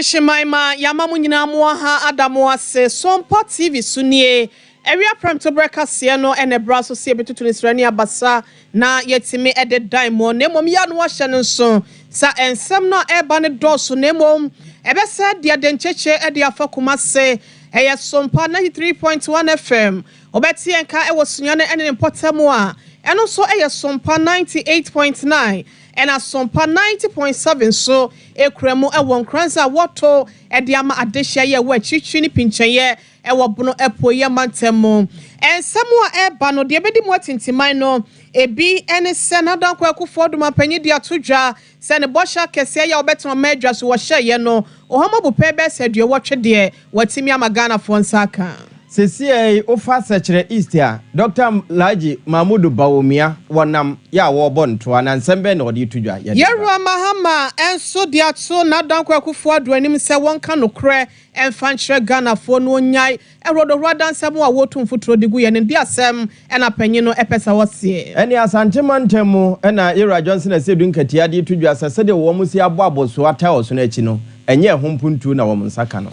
Shimaima Yamamu nyina ha Adamu ase Sompa TV sunie area prime to breakfast no ene braso se betutu nisrani abasa na yetimi ede daimo na mom ya no ahye nso sa ensem no eba ne doso na mom ebesa dia dencheche ede afakuma se eye Sompa 93.1 FM obeti enka ewo sunyane ene potamo a eno so eye Sompa 98.9 and a Sompa 90.7 so ekremu ewon kranza woto ediama adehia ye wa chichini pincheye ewo bono epoye mantemo ensemo a eba no de bedi mo tintiman no ebi ene senada kwakufoɔ duma panyi de atodwa se ne bosha kese ya obetno madwa so wo hye no ohomo bupe be se de wotwe de watimi amagana fo nsaka Sisi ofa sechere East ya Dr. Laji Mahmudu Bawumia wanam ya wobonto anansembe na odi tudwa Yerua Mahama enso de ato na dankwa kufu aduanim se wonka nokre emfanchre Ghana fo no nyai erodo radansem a wotum futuro digu ye ne de asem ena panyi no epesa wose eni asantemantem ena Ira Johnson asedu nkatia de tudwa sese de wo musi abo aboso ata oso na achi no enye hompuntu na wo nsaka no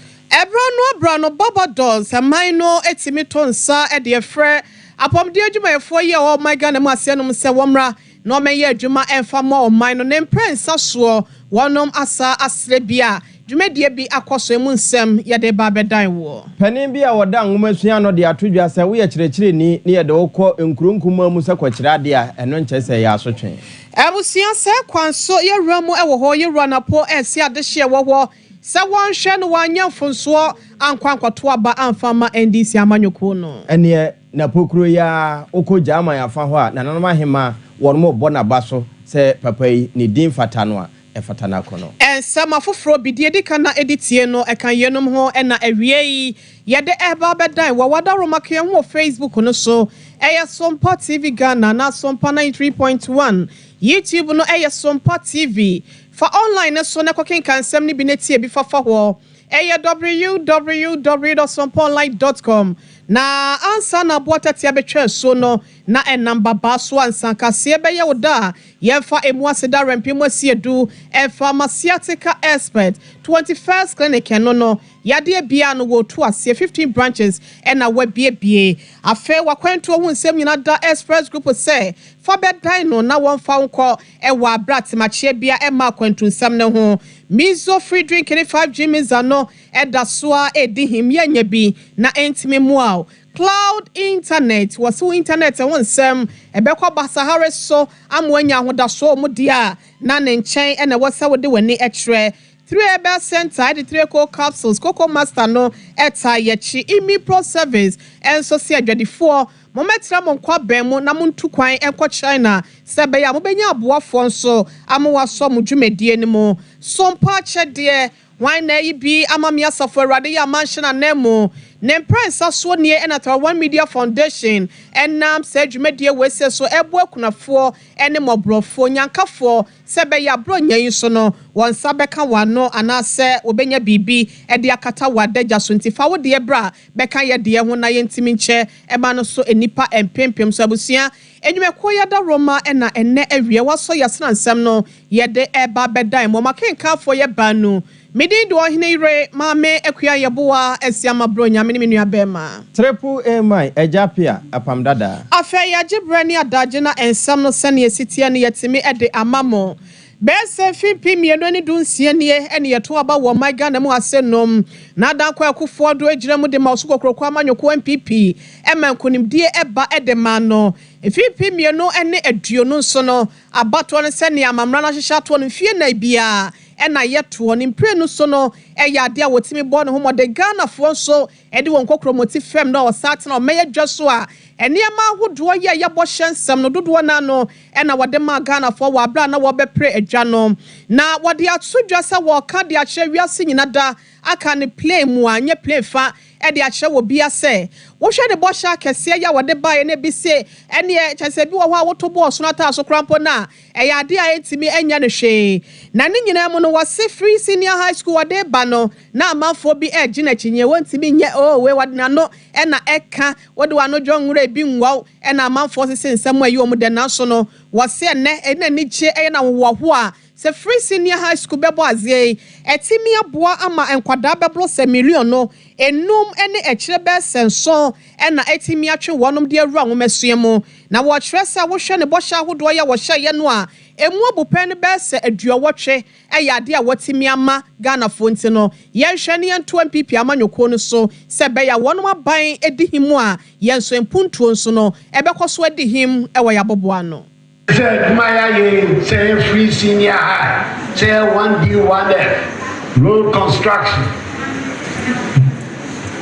Brano Baba does a minor etimi tonsa e de frɛ apom de adwuma efo ye o my Ghana mu ase no se womra no me ye adwuma emfa ma o minor ne prensa so wonom asa asre bia dwumadie bi akoso emu nsem ye de ba bedan wo panin bia woda nwomasua no de atodwa se wo ye kyerɛkyerɛ ni ye de wokɔ nkurunkuma mu se kwakira de a eno nkyɛ se ya asotwe ebusia se kwanso ye ramu e wo ho ye ruanapo e se adehye wo ho sa won hwe no wanyamfonso ankwankwato aba amfama NDC amanyoko no ene na pokuro ya okoja amayafa ho a nananom ahema wonmo bona baso se papa yi ne din fata no a efata na kono ensama foforo bidie dika na editie no ekan yenom ho ena awie yi yede eba bedan wawada romakye ho Facebook no so eya Sompa TV Ghana na Sompa 93.1 YouTube no eya Sompa TV for online so na koken kansem ni binetie bi fafa ho eya www.sompaonline.com na ansa na bota tia betwe so no na enamba baso ansa kase be ye woda ye fa emu aseda rampimo asiedu e pharmaceutical expert 21st clinic no yade bia no wo to ase 15 branches and a bie afa wakwanto hu nsem nyina da express group say fa bedan no na won fa nko e wa brat machie bia e ma kwanto nsam ne ho mizo free drink 5G mizano e da soa e di him ye nya bi na entime mu cloud internet wasu internet won sem ebekwa basahare so amwanya hoda so mu dia na ne nchen e na wasa wode wani etre 3 Herbal Center the 3 capsules Coco Master no eta yechi imi pro service and so see adwadifo mometra monkwa bemu na muntu kwan enko China sebe ya mobenya aboafo nso amwaso mudwumedie ni mu Sompa chede why na ibi amamia safo rade ya mansion anemo ne prince aso nie enata One Media Foundation enam se dwumedie wese so ebo akunafo ene mobrofo nyankafo sebe ya bro nyan so no won sabeka wano anase obenya bibi ede akata wadaja so ntifa wo de bra beka ye de ho na ye ntimi nche eba no so enipa empempem so abusia enwumeko ya da Roma ena enne awie waso yasena nsem no ye de eba bedan mo makenka fo ye banu Midi do hine ire mame ekua yeboa esiama bronya me nua bema triple mi ejapia apamdada afa ya gibrani adaje na ensam no sene esitia ne yetimi ede amamo bese fimpi mienu ni dunsie ne ene yeto aba wo my Ghana mu asenom na dankwa akufo do agira mu de mausuko krokwa amanyoko MPP emankonimdie eba ede mano fimpi mienu ene aduonu nso no abato ne sene amamra na hyehyɛ to no fie na bia ena yeto ni mprenu so no eya ade a wotimi bo no homo de Ghana fo so ede won kokromoti fem na o sat na o meye dwaso a eniema hodo ye yebo hyensem no dodo na no ena wode ma Ghana fo wa bra na wo bepre adwa no na wode atodwa se wo ka de ahye wiase nyina da aka ne play mu anye play fa e de ahye wo bia se wo hwe de bo sha kese ya wode bae na bi se ene e chese bi wo ho a woto bo so na ta so krampo na e ya de a entimi enya ne hwe na ne nyina mu no wase free senior high school wode ba no na amanfo bi e gina chinye wontimi nye we wade na no e na eka wode wa no dwonwura bi nwa e na amanfo sese nsam ayi o mu de na so no wase ne ni che e na wo ho a se free senior high school bebo azie etimi aboa ama enkwada beblo se million no enum ene echire be senso ena etimi atwe wonom de awura nwomesuemu na wo kyeresa wo hwe ne bosha hodo ya wo hye no a emu abupen be se aduowotwe eyade a wotimi ama Ghana fonti no ye hwe ne ento MPP amanyoko no so se be ya wonom aban edihimu a yenso empuntuo nso no ebekoso edihim ewo ya boboa no. Say Maya say free senior high, say 1D1F, road construction.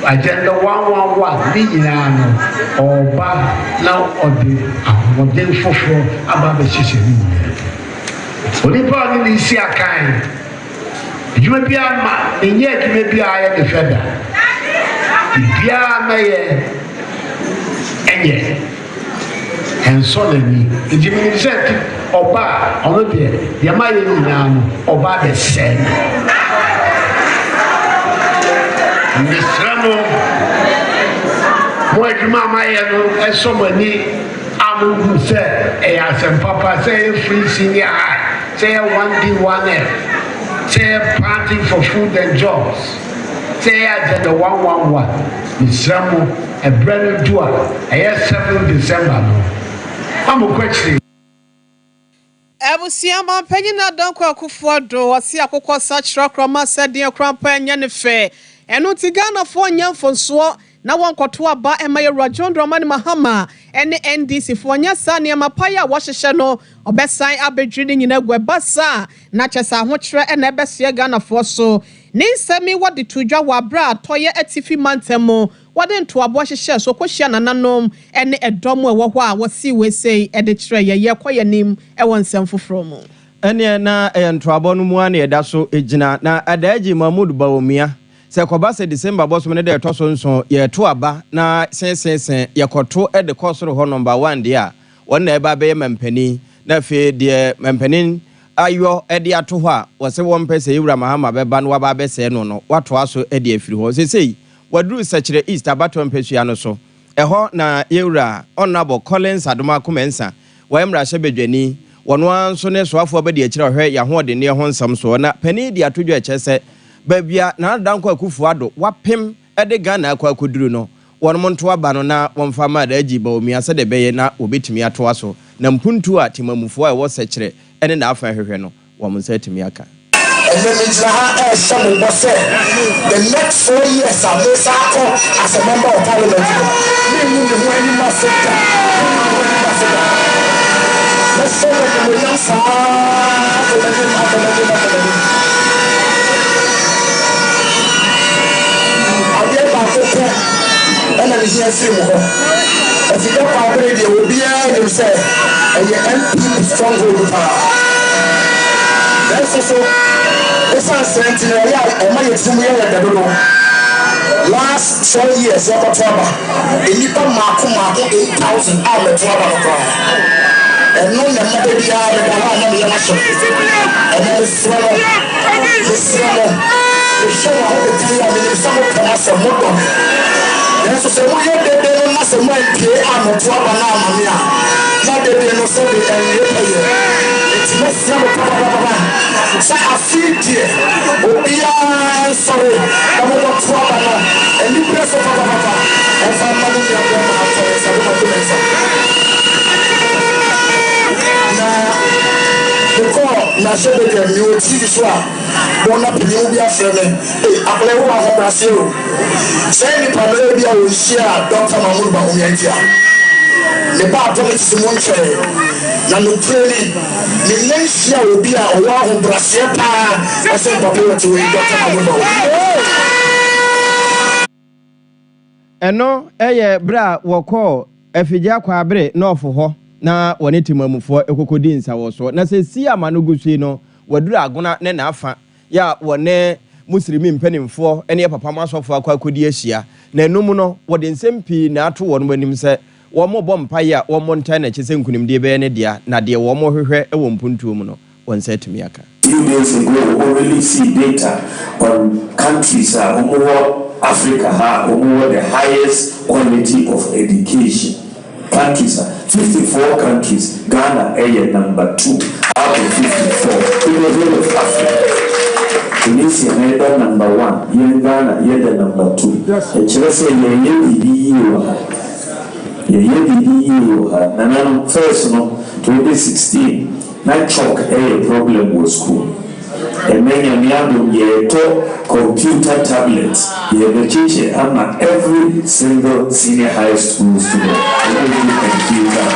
Agenda 111, Nijano, or Ba, now or the Modern Fofo, about the Sicily. Only part in the Sia kind. You may be a man, and yet you may be a defender. Bia Maye, and yet. And suddenly, the Jimmy said, Oba, on the Yamai now, Oba the said. Miss Ramo, what Mamma and so many Amu said, as and Papa say free senior high, say 1D1F, say planting for food and jobs, say at the 111, Miss Ramo, a brand new tour, a 7 December. I'm a question. Ebusiama penyina donko akufuado wasi akokɔ sachra kroma sedin krampa enya ne fe eno ti Ghana fo nyamfonso na wonkoto aba emaye Rajon Dramani Mahama ene NDC fo nya sa ne mapaya wo hyehye no obesan abedwiri nyina gwebasa na kyesa ahokyere ena ebesie Ghana fo so ni nsemi wodi tudwa wa bra toye atifi mantemo wade nto abo hyehye so kohia nananom ene edom ewo ho a wasi wesei ede kire ye koyanim ewo nsem foforo mu ene na nto abo no mu ana eda so ejina na adaji Mahmud Bawumia se koba se December boss me de to so nso ye to aba na sensensen ye koto ede kosoro ho number 1 de a wona eba be mampani na fe de mampanin ayo ede ato ho a wose won pese Ewura Mahama beba no waba be se no wato aso ede afiri ho sesei wadru sachire East abato mpesua no so eho na Ewura Honorable Collins Adoma Kumensa wa emra hye bedwani wono anso ne soafo abedi akire hwe ya ho de ne ho nsam so na pani de atodwo ekese babia na danko akufu ado wapem ede Ghana akwaduru no wono monto aba no na wonfa ma da agi Bawumia se de beye na obetimi ato aso na mpuntu a timamufo a wo sachire ene na afa hwehwe no wo monsa timi aka and then the next 4 years I will start as a member of parliament. Let's say that we young I get back to and I see a film. If you don't operate, you will be able to say, and your MP is strong with power. That's also. This is Sentinel, and my senior last 4 years, I got trouble. In Nipa Marco 8,000 out of trouble. And no number of the other and then the swallow, the swallow, the show how the tea, and some of us are more. There's a way that they must have my pay arm of trouble now. Not that they know something and it's not some so I feel dear. Oh, sorry. I'm not trouble. And you press up and find money in your mouth. Now, show them you TV show. Don't up you be a friend. Hey, I play one of Brazil. Say the Pamela will share Dr. Mahmud Bawumia. The part of it is one chair. Now, no training. The next year will be a war of Brazil. I said, Papa, to Dr. Mahmud. Eno, bra, wako, efija kwa abre, no for ho, na waneti mamufo, ekokodinsa woso. Na se siya manugusi no, wadura aguna ne na afa, ya wane muslimi mpenimfo, ene ya papa masofo kwa kudieshia. Na enumu no, wadensempi na atu wanumenimse, wamo bompaya wamo ntana chese nkunimdie be ne dia na de wamo hwehwe ewo mpuntu mu no wonse tumiaka. Few days ago we already see data on countries Africa have the highest quality of education countries, 54 countries, Ghana is number 2 out of 54. In the whole of Africa, Tunisia is number 1. Here in Ghana, is the number 2. Yes. And say first, 2016, that chalk a problem was school. And then you computer tablets. You have teach every single senior high school student computer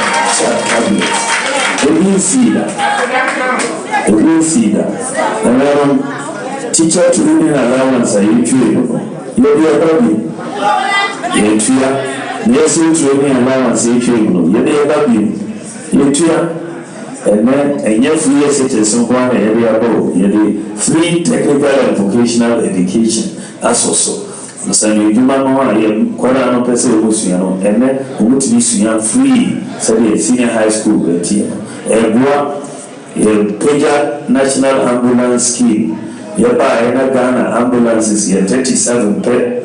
tablets. They didn't see that. And then teacher to reading allowance are you trained? Nursing training allowance are you trained? And then a free citizen one area about free technical and vocational education as also. So you know I am quite an person and then who to be free say senior high school Peja National Ambulance Scheme. Yapa Ghana ambulances 37 per.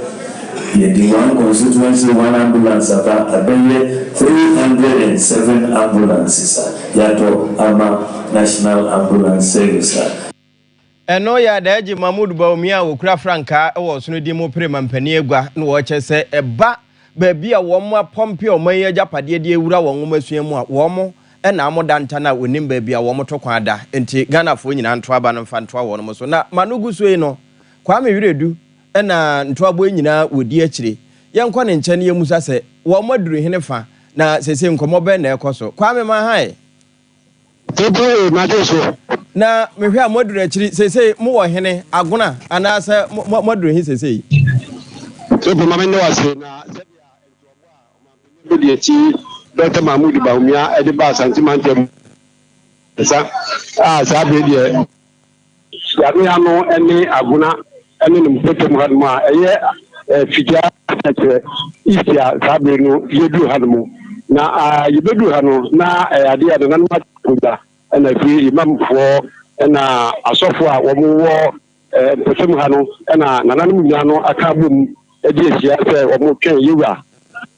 The one constituency, one ambulance about 307 ambulances. Yato Ama National Ambulance Service. Eno ya daji Mahmoud Baumia ukura franka ewo sunu di mo pre mampani egwa na wo chese eba baabi a wo mo pompe o maye japade de ewura wo masua mu a wo mo na amodanta na onim baabi a wo mo to kwan da enti Ghana fo nyina nto aba no mfa nto wo no so na manugu so yi no kwa me wiredu na nto abo nyina wodi akire yenkɔ ne nkyɛ ne yemusa sɛ wo moduru hene fa na sese nkomo be na ekoso kwa me ma hai tebo na deso na mehwe a moduru akiri sese mo wo hene agona anasa moduru hi sese yi tebo ma me ne wase na sebia entobo a o ma be ti Dr. Mahmoud Baumia edi ba santimantem sa sa be die ya me ano eni agona eni no mpetem hadmo a eye fitia isia sabe no yedu hadmo na yebedu hano na ade ade na ma kuda na fi imam fo na asofo a wo wo mpetem hano na nananum nyano aka bom edi esia se wo mo twen yewa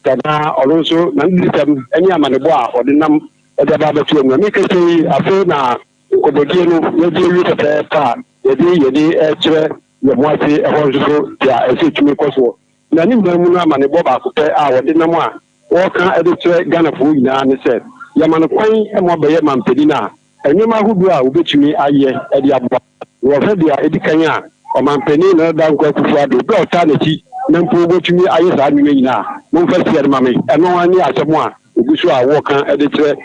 kana olonso na ndisem eni amanebo a odinam ede ba betu enu mi kese afi na kododie no yedi wi tete pa yedi kire ye moati ehonso ya esetumi koso na ni mu na amanebo ba ko pe a odinam a wo kan ede kire Ghana fo nyina ne se ya manokwan e mo be ye mampedina enwema hudu a obetumi aye ede abwa wo fe dia edikan a o mampeni na da nkwa kufu ado be ota na ti na mpo obetumi aye saa nwe nyina mo fa sia de mame eno ani asemo a ogusu a wo kan ede kire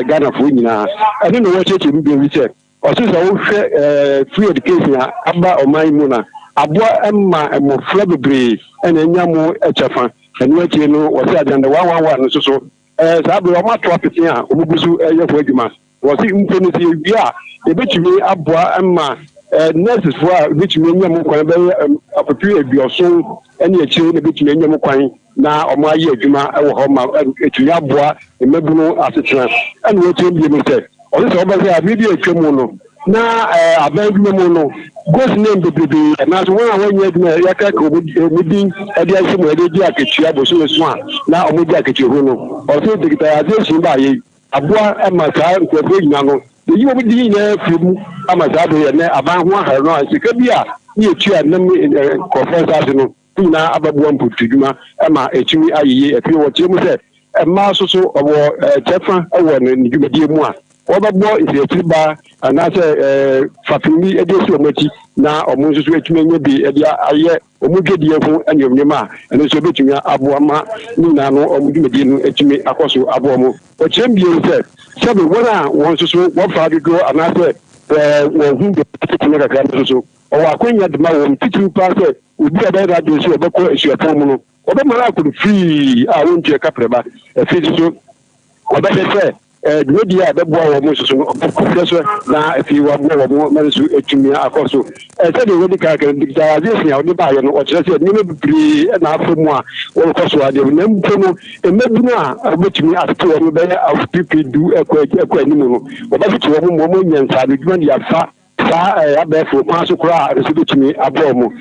Ghana fo nyina ene no wo cheche mbe wi se o se so wo hwe free education aba o man mu na aboa emma emofra bebre ene nyamo echefa enu achi no wo se agenda 111 no so saa be o ma to apete a obugusu yefo adwuma wo se mpo no se bia ebetumi aboa emma nurses for ebetumi nyamo kwan be apopi ebioso ene achi no ebetumi nyamo kwan na omo aye adwuma ewo ho ma etumi aboa emabunu asetena ene wo tem bi no se o se obaze a bibi atwam no na abanduma mu no goes name bebe na so won awon adwuma yaka ka obudin ade asemu ade di aketua boso so a na omodi aketua ho no o se digitalization ba ye aboa emaka nkofo nyina no yi obudin na fimu amasa do ye na aban ho ahara no asika bi a ye tua nam conference no na ababuwa mputuduma ama etumi ayeye efi wo tiemu se emma so obo tefa ewo ne dwumadie mu a obabo isetiba anase fatumi edesi omati na omunsusu etumi nya bi ede aye omugedie ho anyomnyema ene so betumi aboama ni na no omudwumadi no etumi akoso abomo o chembie se sebe wona wonsusu wofa dodo anase wo hu de tumi kakra nsusu o akonya de ma wo titiri pa se obi ebe radio so obekọ esuafo mu no obemara akuru free a wontie kapreba efiso obedese media bebo wo mo so no na afi wa bo wo mo so etumi akoso se de wedi ka digitalization ya oni ba ye no o kire se ni me bibiri na afamu a wo koso ade na mpo no emebunu a obetumi ato wo be afipi du ekwa ni mu no obetumi wo mo nyansa de dwuma dia fa sa abefo maso kura resubetumi abo mo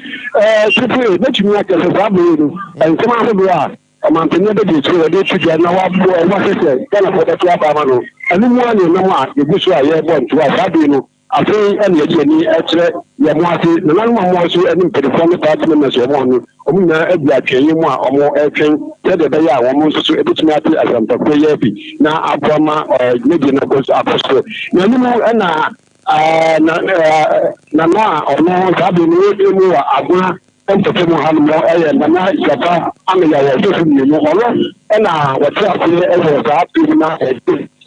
tupu betumi akese sa bo no ensema so do a ɔmampanin bɛdi akyire wɔde atwitwa na waboa sɛ ghanafoɔ bɛto aba ama no ɛno mu ane nam a yɛgu so a yɛbɔ ntoa saa bere no afei ɛne yɛde ani ɛkyerɛ yɛn mo ase nananom a mo so ɛne mpanimfoɔ ne party members wɔn no ɔmo nyinaa abu atwɛn mu a ɔmo ɛtwɛn sɛdeɛ ɛbɛyɛ a wɔn nso so ebitumi ate asampakoro yɛ bi na aboa ma media no akɔ so na anim ɛna nana a ɔno saa bere no yɛ mu wɔ agona ɛmpɛtɛ mu ha no ɛyɛ nana yaba amenya wɔ ɔsɔfo mmienu ɔno ɛna wɔte aseɛ ɛwɔ saa bere na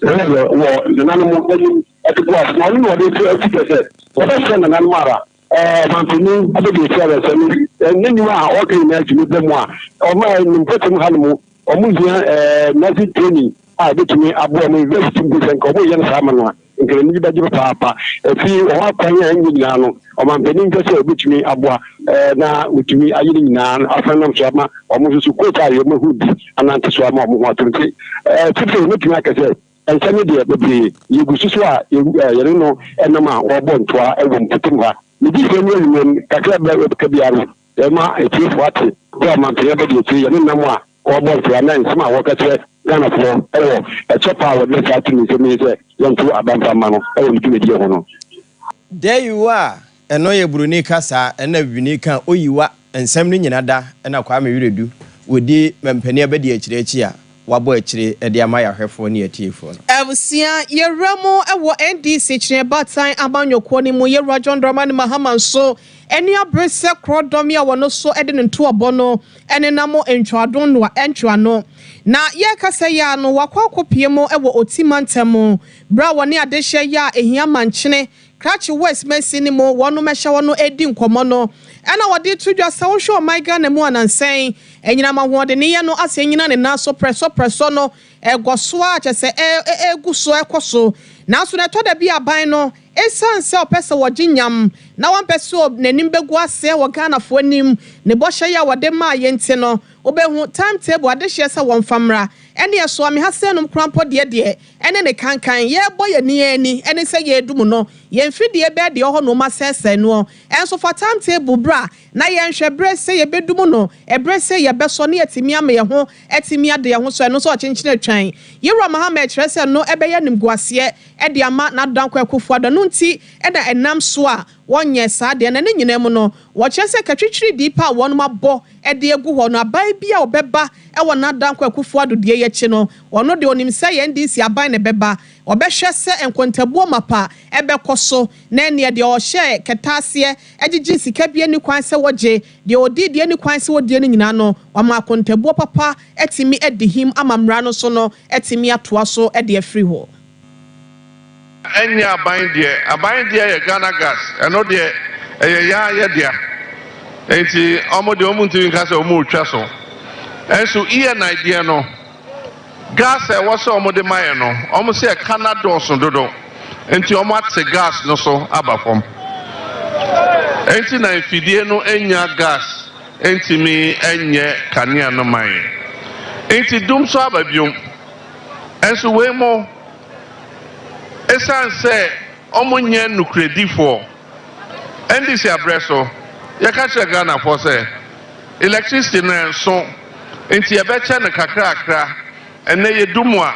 wɔ nananom anim ɛtibɔ ase na ɔno na ɔde tu ati sɛ wɔbɛhyɛ nananom ara mampanin abɛdi esi abɛsɛ no ne nnwuma a ɔka nyinaa atumi bɛ mu a ɔma nimpɔtam ha no mu ɔmo hia nursing training a ɛbɛtumi aboa mu university bi sɛ nka ɔmo yɛ no saa ama no a nkɛlɛni bi bɛgye paapa ɛfi ɔwɔ akwan a ɛnyɛ nyinaa no ɔmampanin mpɛ sɛ ɔbɛtumi aboa na ɔtumi ayɛ no nyinaa asan nam so ama ɔmo nso so koota a yɛma ho di anante so ama ɔmo ho ato nti titiri ɔmɛtumi aka sɛ ɛnsɛm deɛ bebree yɛgu so a yɛne no ɛnam a wɔbɔ ntoa ɛwɔ mpotam ha medi sɛ no anwuam kakra bɛka biara no ɛma atiefoɔ ate sɛ ɔmampanin bɛde akyire yɛne nam a wɔbɔ ntoa na nsɛm a wɔka kyerɛ ghanafoɔ ɛwɔ ɛkyɛ paa wɔde saa to ne nsɛm yi sɛ yɛnto abamfama no ɛwɔ ne dwumadie ho no there you are ɛno yɛ buroni kasa ɛna bibini ka oyiwa nsɛm no nyina da ɛna kwa me wiredu wɔdi mampani abɛdi akyire akyi a wabɔ akyire ɛde ama yɛhwɛfoɔ ne yɛtiefoɔ no Ebusia yeramo ewo NDC chine batan abanyoko ni mu yewra John Dramani Mahama nso eni abrese krodom ya wono so ede ne nto obono ene namo entwadon no entwano na ye kasa ya no wakwakopie mu ewo otimantemu bra woni adehye ya ehia manchene Krachi West Messi ni mo wono mehye wono edi nkomo no ena wode tudwa sa wo hwe my Ghana mu anansen enyina mahode ne ye no ase enyina ne na so preso no egoso a chese eguso ekoso na so na to da bia ban no esan se opese woginyam na wan pese nanim begu ase wo Ghana fo anim ne bohye ya wode ma yenti no obehu timetable adehye se won famra ene eso ame hasenum krampo de ene ne kankan ye boye ni ene se ye dum no ye mfidie be de ho no ma sese no enso for timetable bra na ye nhwe bre se ye bedum no ebre se ye beso ne etimi ame ye ho etimi ade ye ho so eno so chenchine twan yewra mahama ekre se no ebe ye nim guase e de ama na dankwa akufo ado no nti e da enam so a wonye saa de na ne nyina mu no wo kire se katwitwiri dipa won mabɔ e de egu ho no aban bia obeba e wo na dankwa akufo ado de ye chi no ono de onim se ye ndisi aban ne beba obehwe se enkontabuo mapa ebe koso na ne de o hye ketase egigi sika bia ni kwan se woje de odi de ni kwan se wodi ni nyina no wama akontabuo papa etimi edihim amamra no so no etimi atoa so e de afri ho enya aban dia ye Ghana gas eno de ya dia enti omo de omo ntimi ka se omo twa so enso iye na idea no gas e wo se omo de maye no omo se Canada so dodo enti omo ate gas no so abafom enti na ifidie no enya gas enti mi enye kanea no maye enti dum so ababiom enso we mo esan se omunye nukredifo ndisi abreso yakache Ghana for say electricity na so enti yebeche ne kakra ene yedumu a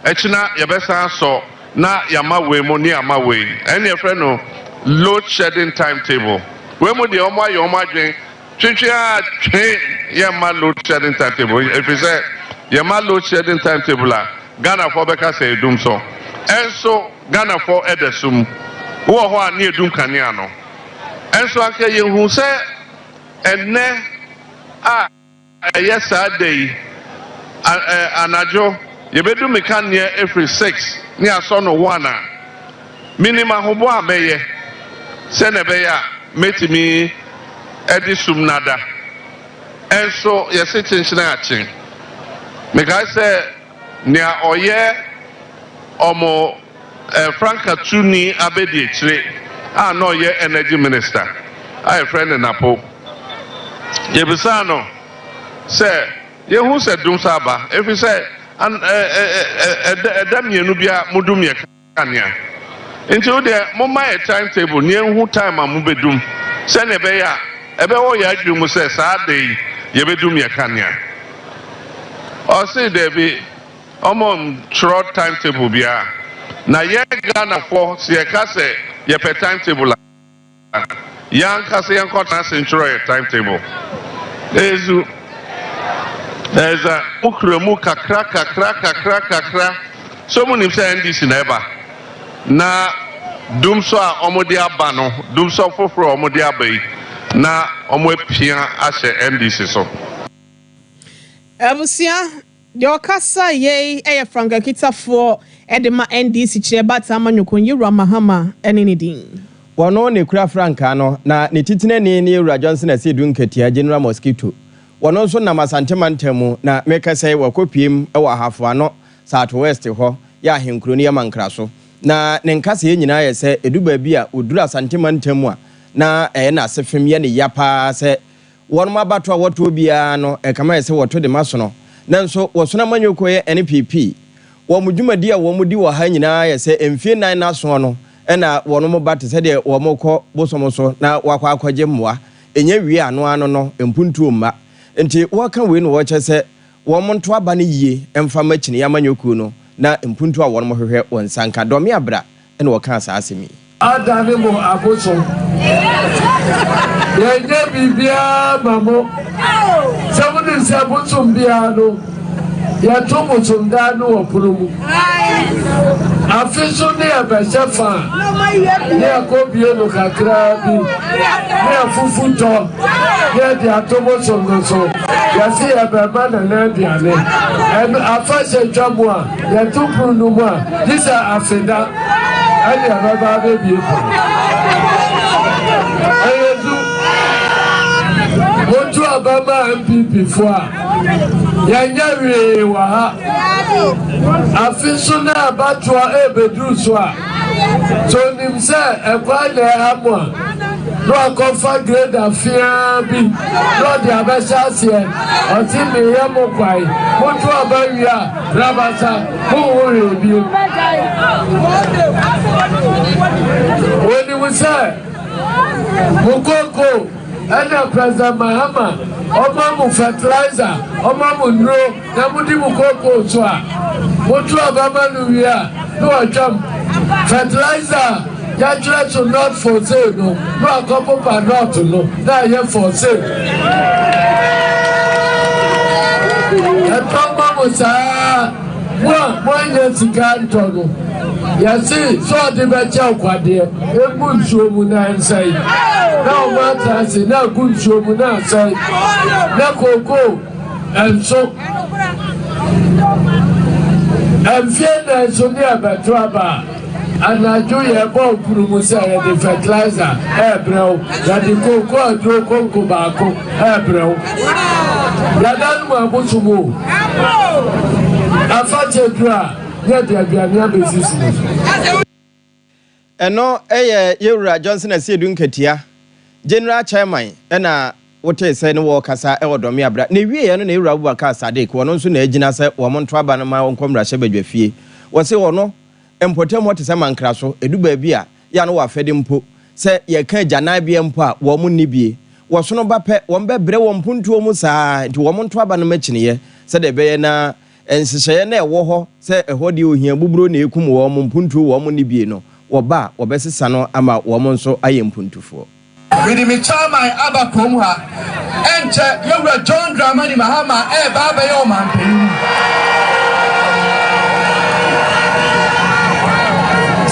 echina yebesa so na yama we mo ni ama we ene efre no load shedding timetable we mo de omo ayo omo adwen twetwe yama load shedding timetable if you say yama load shedding timetable a Ghana for beka say edum so enso Ghana for edesum wo ho a na edum kanea no enso aka yehu se enne a yesa day anajo yebedu mekanea every 6 ni aso no 1 a minimum hobo ameye se na be ya metimi edisum nada enso yese chinchina achen meka se nia oye omo Franka Tuni abedi chire a no ye energy minister a friend napo yebisa no se yehu se dum saba efi se edam yenu bia mudum ye kanea nti o de mo my timetable ni ehu time amu bedum se na be ya ebe wo ya adwum se saa dey ye bedum ye kanea or say there be short timetable bia na ye Ghana for se ka se ye per timetable yan ka se yan contract century timetable ezu there's a ukremu kakra so many say NDC never na dumso a omodi aba no dumso foforo omodi aba na omo pia ahye NDC so Ebusia your kasa ye Franka Kitafo edema NDC chebata amanyukun Yura Mahama enini Wano ne kura Franka no na ne titine ne Yura Johnson ase dunketia General Mosquito wano so na masantemantem na meka say wakopiem e wa hafo ano South West ho ya henkro ne yamankra so na ne nkasa ye nyina ye se eduba bi a odura santemantem a na na asefem ye ne yapa se won mabato a woto bia no kama ye se woto de maso no nanso wosona manyoko ye NPP wo mudwumadi a wo mudi wo ha nyina ye se emfie nan na so no na wono mo bate se de wo mokọ bosomo so na wakwa akwaje mmoa enye wi ano no empuntu omma nti waka we no wo chese wo monto aba ne yie emfa machini ya manyoku no na empuntu a wono mo hwehwe won sanka domi abra na wo kan asemi adane mo aboso yenye bibia mamo sabuni sabuso mbia no ya tomo sondano opurumu afiso ne abesefa ne akobie no kakra bi ne afufuto ne di atomo songoso ya si abeba na diane en afase twamu a ya tupuru no mu a disa afeda ali ababa bebi ko ayezu wotu ababa MPP fo a ya nyawe wa ha afiso na abatwa ebedru so a so nimse ekwa na hamo no akofa grade afia bi no de abashasie oti me yamo kwai wotu abawia rabasa mo wore bi woni wuse mukoko ana President Mahama omamu fertilizer omamu nro na mudi mukoko so a wotu abama nuwia no ajam fertilizer ya try to not for sale no a couple per not no na here for sale omamu sa mo anya sika ntono ya si so de be cha kwade egu nsuomu na nsai na o mata si na egu nsuomu na nsai na koko enso amfie na enso ni abeto aba anajo ye bo purumu se ye de fertilizer ebreo ya de koko adro konko baako ebreo ya dan mu abusumu afache dra ya de abiania bezisi eno Yewura Johnson ase dunketia General Chairman na wote se ne wo kasa ewodomi abra na wie ye no na Yewura Abubakar Sadiq wono nso na agina se wo monto aba no ma wonkomra hye badwafie wo se wono empotem wote se mankra so eduba bi a ya no wa fede mpo se ye kan jana bia mpo a wo mo nibie wo so no ba pe wo mbebre wo mpuntuo mu saa nti wo monto aba no machine se de be na ensehye na ewo ho se ehode ohia buburo na ekum wo mo mpuntuo wo mo nibie no wo ba wo besesa no ama wo mo nso aye mpuntufo With me chairman Abakom ha enche Yewura John Dramani Mahama baba yo man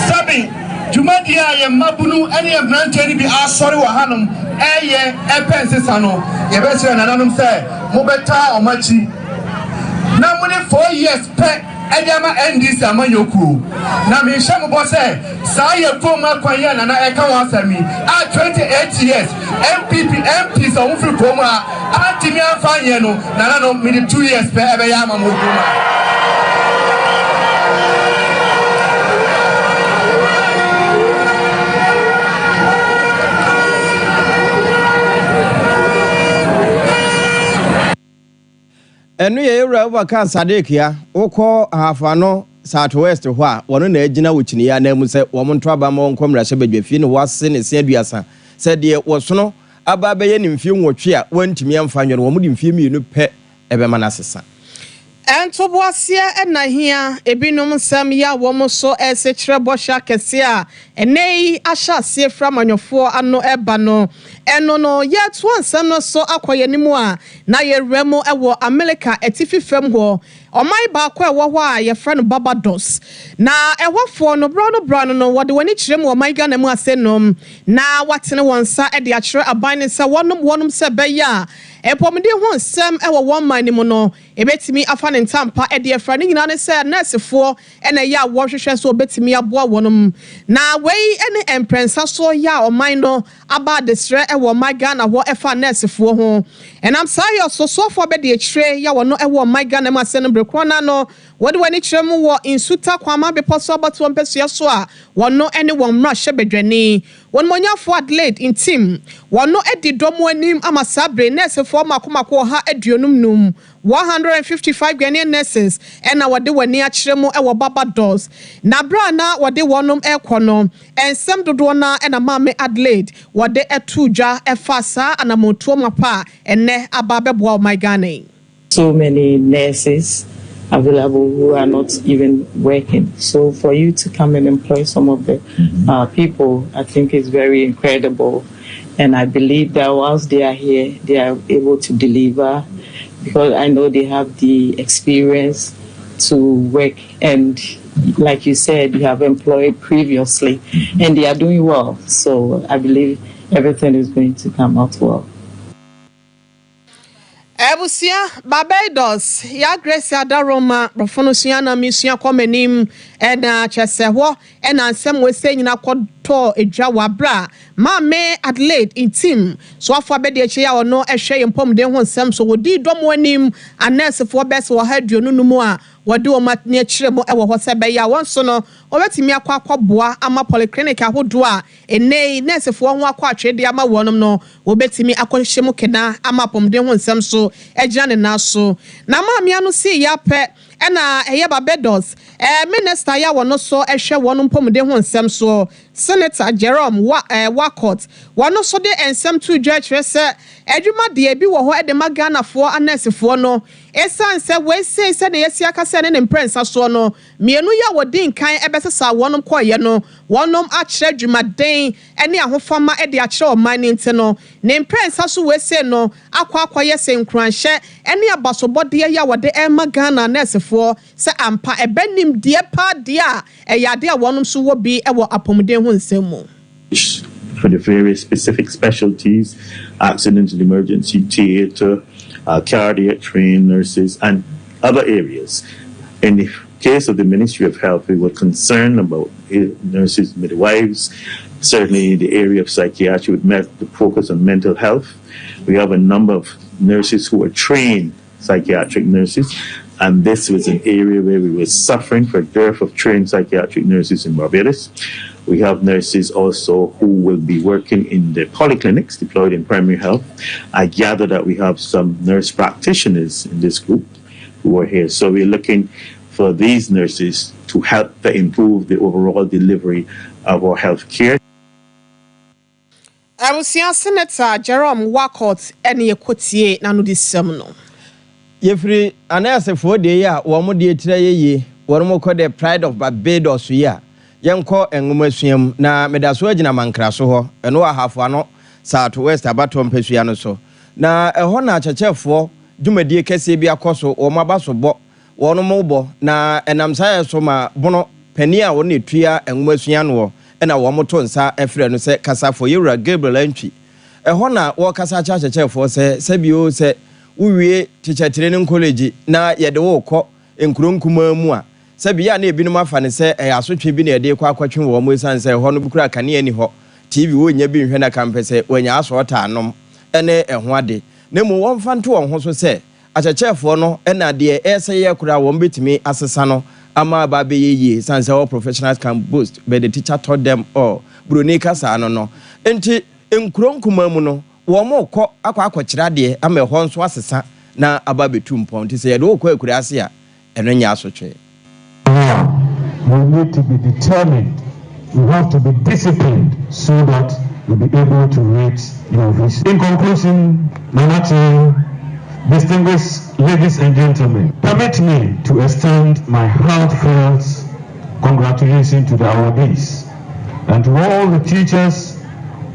Sabi Jumadia ye mabunu any branteri bi asori wa hanum ye epensesa no ye be se nananum se mo beta omachi na mo ne 4 years pe Ediama NDC amanyoku na me hye mo se saa ye koma kwanya na na eka wan sami a 28 years MPs on free koma atimi afanye no na no me 2 years pe ebe ya ma mo koma enu ye Yewura Abubakar Sadiq ya wokọ ahafano South West ho a wono na agina wuchini ya na mu se wo monto aba ma wonkomra hye badwafie ne wase ne se aduasa se de wosono aba be ye ne mfie nwotwe a wantimi amfa nwe wo mu de mfie mienu pe ebe ma na sesa Ento boasie na hia ebinom sam ya wo so esechre bosha kese a enei ahya sie fra manyofo ano eba no eno no yet one sam no so akoyenimu a na yeremu ewo America etififem ho omai ba kwa ewo ho a ye friend Barbados na ewofo no bro no wode wani kirem wo mai Ghana mu asenom na watene wonsa e de akire aban ne se wonom se beya epomde ho sam ewo won man ni mu no ebetimi afa ne ntampa e de efra ne nyina ne se nursefo e na ya wohwehwe so obetimi aboa wonom na wei ene emprensa so ya oman no aba desre ewo Ghana ho efa nursefo ho enam sayo so for be de akire ya wono ewo Ghana mu asenom brekwana no wode wani kirem wo insuta kwama be poso abatu mpesua so a wono ene won mra hyebedwani won monyafo Adelaide in team wono edi domo anim amasabre nursefo makomako ha aduonum num 155 Ghanaian nurses and na wode wani akiremu ewo Barbados na bra na wode wonom ekono ensem dodo na na mame Adelaide wode etudwa efasa anamoto mapa enne ababebo my Ghana. So many nurses available who are not even working. So for you to come and employ some of the people, I think is very incredible. And I believe that whilst they are here, they are able to deliver because I know they have the experience to work. And like you said, you have employed previously and they are doing well. So I believe everything is going to come out well. Ebusia Barbados ya Grace Adaroma Profono Siana Misia Komenim ena cheseho ena ansem we se nyina kwoto edwa wabra ma me Adelaide in team so afọ abede eche ya ono ehwe yempom de ho nsem so wodi domo anim anesefo bes wo haduo nunumu a wode o matne kiremo ewo ho se be ya wonso no obetimi akwaboa ama polyclinic ahodo a enei nesefo ho akwa atwede ama wonom no obetimi akohyemu kena ama pomde ho nsem so ejira ne naso na maamia no si ya pe ena eye Barbados minister ya wono so ehwe wonom pomde ho nsem so Senator Jerome Wakot wono so de ensem to judge se adwuma de bi wo ho e de magana fo anesefo no esan se we se de yesi aka se ne prensa so no mienu ya wodin kan ebesesa wonom koye no wonom akire adwuma den ene ahofama e de akire oman nti no ne prensa so we se no akwa ye se nkranhye ene abasobode ya wode e magana anesefo se ampa ebenim de pa de a eyade a wonom so wo bi e wo apomden ho nsemu for the various specific specialties, accident and emergency theater, cardiac trained nurses, and other areas. In the case of the Ministry of Health, we were concerned about nurses, midwives, certainly in the area of psychiatry with the focus on mental health. We have a number of nurses who are trained psychiatric nurses, and this was an area where we were suffering for a dearth of trained psychiatric nurses in Barbados. We have nurses also who will be working in the polyclinics deployed in primary health. I gather that we have some nurse practitioners in this group who are here. So we're looking for these nurses to help to improve the overall delivery of our health care. I was seeing Senator Jerome Wakot any equity nano this seminal. Yefri anasefo de ya wo mo de tire ye wo mo ko the pride of Barbados ya yenko enwomasuam na medaso agina mankra so ho eno ahafo ano South West abatom pesua no so na eho na achechefo dwumadie kese bi akoso wo mabaso bo wo no mo bo na enamsaye so ma bono pani a wo ne tua enwomasuam no na wo mo to nsa efre no se kasafo Yewura Gabriel Antwi eho na wo kasa achechefo se bio se uwie teacher training college na yede wo kọ enkuronkuma mu a sabia na ebinum afa ne se asotwe bi na yede kwa akwatwe wo mo san se ho no bukura kane ani ho TV wo nya bi hwe na kampese wanya asota anom ene eho ade na mu won fanto won ho so se achechefo no na de ese ye kura wo betimi asesa no ama ba be ye san se all professionals can boost but the teacher taught them all broni kasa no enti enkuronkuma mu no wo mo kọ akwa de ama ho nso asesa na aba betu mpon ti se ye do kọ akura ase a eno nya asotwe. We need to be determined. We have to be disciplined so that we'll be able to reach your vision. In conclusion, Manachi, distinguished ladies and gentlemen, permit me to extend my heartfelt congratulations to the awardees and to all the teachers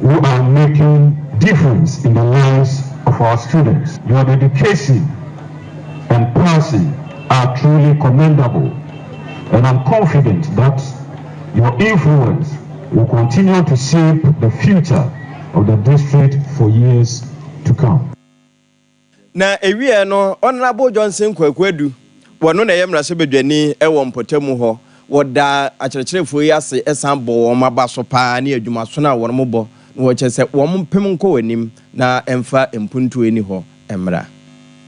who are making difference in the lives of our students. Your dedication and passion are truly commendable, and I'm confident that your influence will continue to shape the future of the district for years to come. Na ewie no Honorable Johnson Kwekwedu wono na yemra se bedwani ewo mpotemu ho woda akyerkyerefo yi ase esanbo wo mabaso pa na adwuma so na wono mbo na wo kyese wo mpem nko wanim na emfa empuntu eni ho emra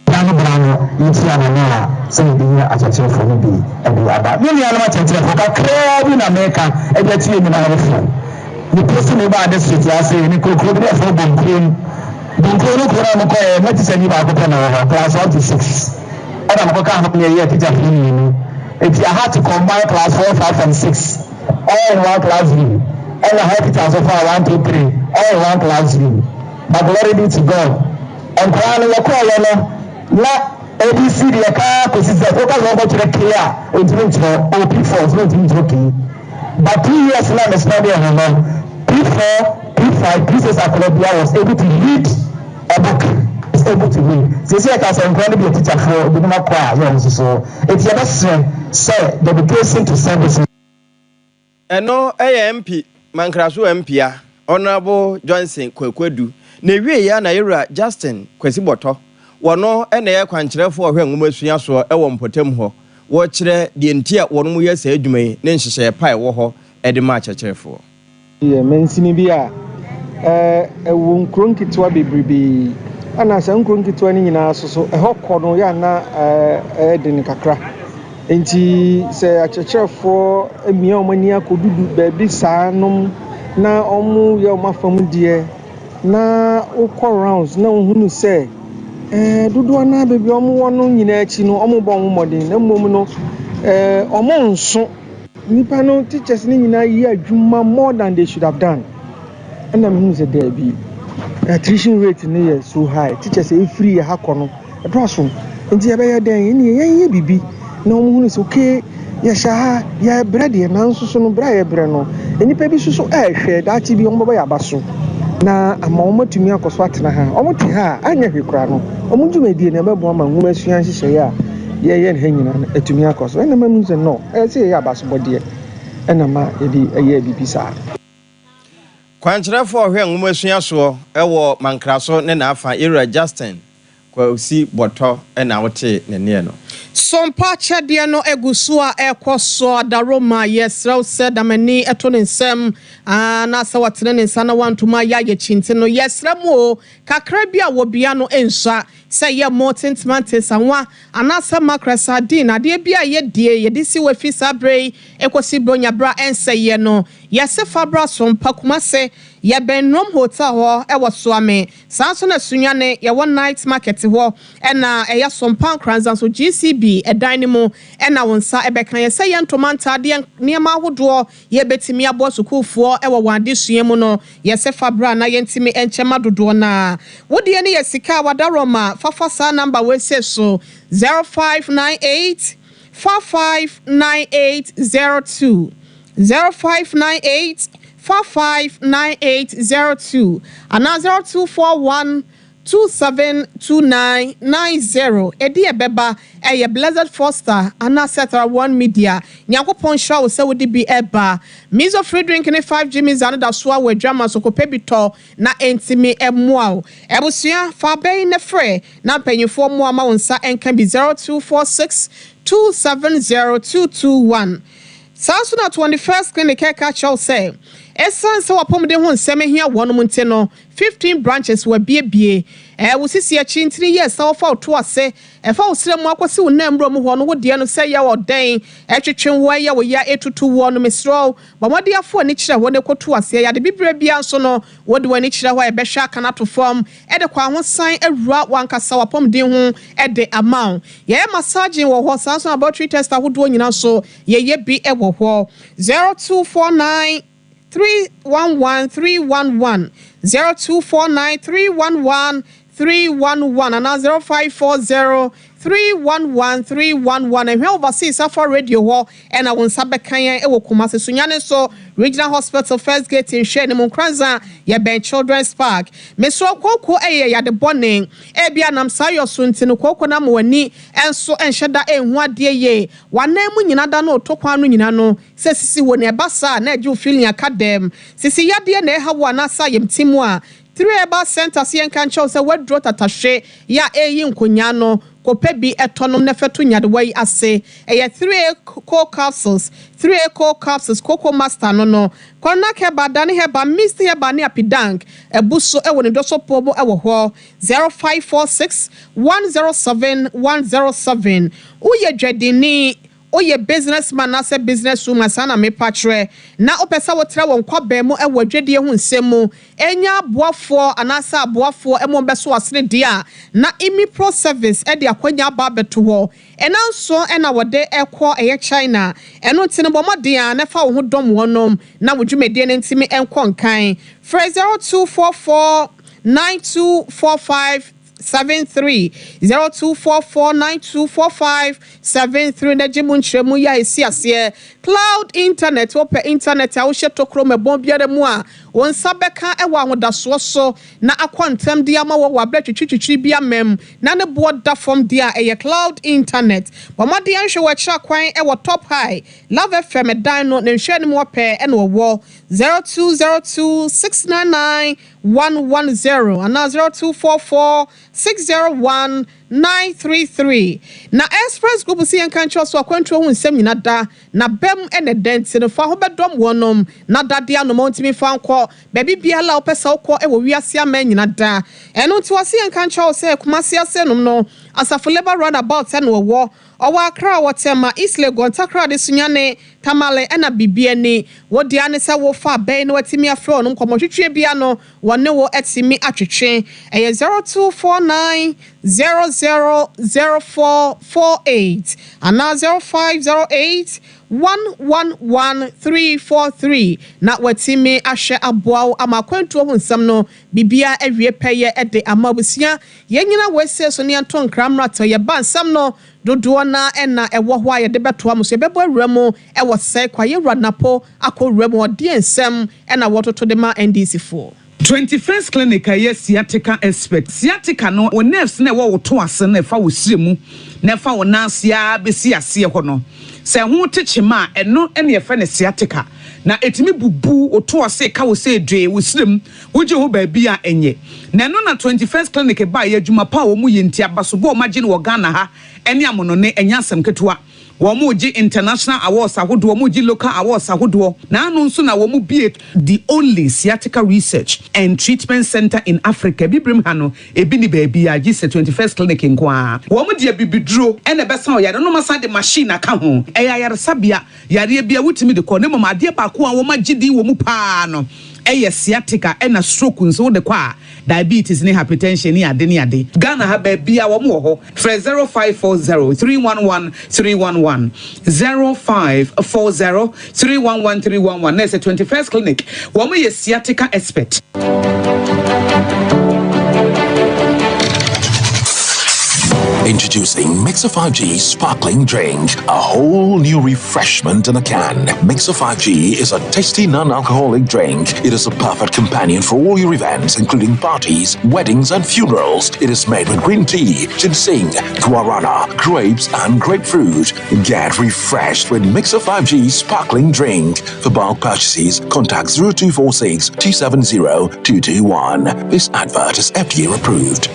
brano yiti anania se bi akyerkyerefo no bi ebi aba me ni alama akyerkyerefo ka kra bi na meka ebi tie mi na refo ni person e ba district ya se ni kokro bi efo bonkron bonkron ko na mo ko e meti se ni ba ko na class 1 to 6 and I'm going to teacher if I had to combine class 4, 5, and 6 all in one classroom, and I had teachers so far 1, 2, 3 all in one classroom. But glory be to God. And when we call na ABC the car consists of focus on to the clear or P4 is not okay. But 2 years now the study of P4, P5, P6 Akolobia was able to read a book. Able to read. So I can be a teacher for the normal choir. So it's your best say dedication to service. And no AMP Mankrasu MP Honorable Johnson Kwekwedu ne wie ya na yera Justin Kwesiboto wono ene ye kwankyerefo ohwe nwumasua so ewo mpotem ho wo kyerɛ de ntia wono mu yɛ sɛ adwumai ne nhyehyɛ pae wo ho ede ma kyerkyerefo ye mensini bia ewo nkronkitwa bebrebe ana sa nkronkitwa ni nyina so ehokɔ no ya na de ne kakra enti sɛ akyerkyerefo emia omani akodudu baabi saa nom na omu ye omafam die na ukɔ rounds na ohunu sɛ dodo na bebi omu wono nyina achi no omu bon modern na mmom no omu nso nipa no teachers ni nyina yi adwuma more than they should have done and I'm who said there be attrition rate ni is so high teachers e free ha kono edoso nti ya be ya den ni ye bibi na omu hunu sɛ okay ya sha ya bread ya na nso so no bra ya bre no enipa bi so ehwe dachi bi omu ba ya baso na ama omatumi akoso atena ha omoti ha anya hwekura no omudwumadi na bebo ama nwuma asua nhyehyɛ ya ye ne hanyina na atumi akoso ena ma munze no se ya baso bode ena ma edi aye bibisa kwankyerefo ohwe nwuma asua so ewo mankraso ne na afa era Justin kwasi boto ena wote ne ne no Sompa chade no egusu a ekoso adaroma yesrew said amani eto ne nsem na sa watene ne nsa na wantuma ya ye chinte no yesremu kakra bia wo bia no ensa say ye motentemantes anwa anasa makrasa din ade bia ye die ye disi wafi sabre ekosi bronya bra ense ye no yese fabra Sompa kumase ye bennom hotel ho e wo soame sanso na sunyane ye one night market ho ena eya Sompa kranzan so GCB edanimo ena wonsa ebekan ye say yentomanta de niema hodo ye betimi abo sukufo e wo wade suemu no ye se fabra na yentimi enchema dodo na wodi ne ye sika wadaroma fafa sa number we say so 0598 459802 0598 459802 and 0241 272990 edi ebeba eye Blessed Foster ana setara one media nyakopon show se wodi bi eba mizo free drink ne 5 Jimmy's another so we drama so kopebito na entimi emua ebusua fa bei ne frɛ na panyifo mo ama wonsa enka bi 0246 270221 Sanso na 21st clinic catch show say esan se wapomde ho nseme hia wonom nte no 15 branches were bie wo sisi achi ntini yes sa wofa to ase efa osremu akwose wo nambro mu ho no wo de no se ya woden etwetwen wo ya wo ya etutu wo no mesro bomode afo ani kire wo ne koto ase ya de bibre bia nso no wo de wani kire ho e behwa aka na to form e de kwa ho san awura wankasa wapomde ho e de amount ye massaging wo ho sanso laboratory test ahodo nyina so ye bi e wo ho 0249 311 0249 311 311 and 0540 311 and overseas for radio ho and I won sabekan e wo Kumasi sunyane so Regional Hospital First Gate in Shane Munkranza ye ben Children's Park meso koko ya de boning e bia nam sayo sunti no koko na mwani enso enhyeda enhu ade ye wanan mu nyina da no tokwan no nyina no se sisi wo ne basa na eju feeling academ sisi yade na e ha wo na sa yem timu a 3 Eba Center si enkan chow se wedro tatashe ya eyi nkonya no kopebi etonom nefeto nyadewai ase eye 3 core capsules cocoa master no kona keba dani heba mist heba ni apidank ebuso ewo ne doso pobo ewo ho 0546 107 107 uye dwedini oye businessman na se businesswoman sana me patre na opesa wotra won kwaba mu e wadwedie hu nsemu enya aboafo anasa aboafo emo beso asene dia na imi pro service e de akwanya ba beto ho enanso ena wode ekọ eye China eno tine bomodea na fa wo dom wonom na wodwumedie ne ntimi enko nkan 0244 9245 73 0244924573 na jimu nchemu ya esiase cloud internet ope internet a wo hyeto kroma bombiare mu a won sabeka ewa ahodaso so na akwantem dia ma wo wabla twitwitwi bia mem na ne bo da form dia eye cloud internet bomade anhwe wo kira kwan ewo top high love fm dan no ne hwe ne mo ope ene wo 0202699110 and 0244601933 na express group si enkan cho so akwantu hu nsem nyina da na bem ene dent no fa ho bedom wonom na dade anom ntimi fa nkọ baby biala opesa okọ e wo wiase ama nyina da eno nti wase enkan cho se Kumasi ase nom no asafo labor roundabout ene wo owa akra wotema isle gontakra de sunyane tamale ena bibiani wodi ane se wo fa ben no atimi afro no komotwetwe bia no wone wo atimi atwetwe eye 0249000448 ana 0508 111343 na watimi ahye aboa amakwantu ho nsam no bibia awie peye ede amabusia yenyina wese so ne anto nkramra to ye ba nsam no dodo na ena ewo ho aye de beto amuso bebo awuramu ewo se kwa ye ranapo akowuramu odi ensem ena wototo de ma NDC4 21st clinic yes sciatica expert sciatica no o nerves na wo to ase na fa wo siremu na fa wo nansia besi ase ho no se ho techema eno ene ye fa ne sciatica na etimi bubu oto ase ka wo se dwe wo sirem wo je ho ba bia enye na no na 21st clinic ba ye adwuma pa wo mu ye ntia baso bo ma gine wo Ghana ha ene amono ne enya asem ketewa Womuji international awards ahodo womuji local awards ahodo na anu nso na womu be the only sciatica research and treatment center in Africa bibrim hano ebi ni baby agi se 21st clinic nkwa womu de bibidro ene besa o yare no masa de machine aka ho yare sabia yare bia wutimi de ko ne mama de ba ko a womu gidi womu pa no sciatica ena stroke nso de kwa diabetes ni hypertension ni ade Ghana ha ba bia wo mo ho 0540311311 0540311311 na 21st clinic wo mo sciatica expert. Introducing Mixer 5G Sparkling Drink, a whole new refreshment in a can. Mixer 5G is a tasty non-alcoholic drink. It is a perfect companion for all your events, including parties, weddings, and funerals. It is made with green tea, ginseng, guarana, grapes, and grapefruit. Get refreshed with Mixer 5G Sparkling Drink. For bulk purchases, contact 0246 270 221. This advert is FDA approved.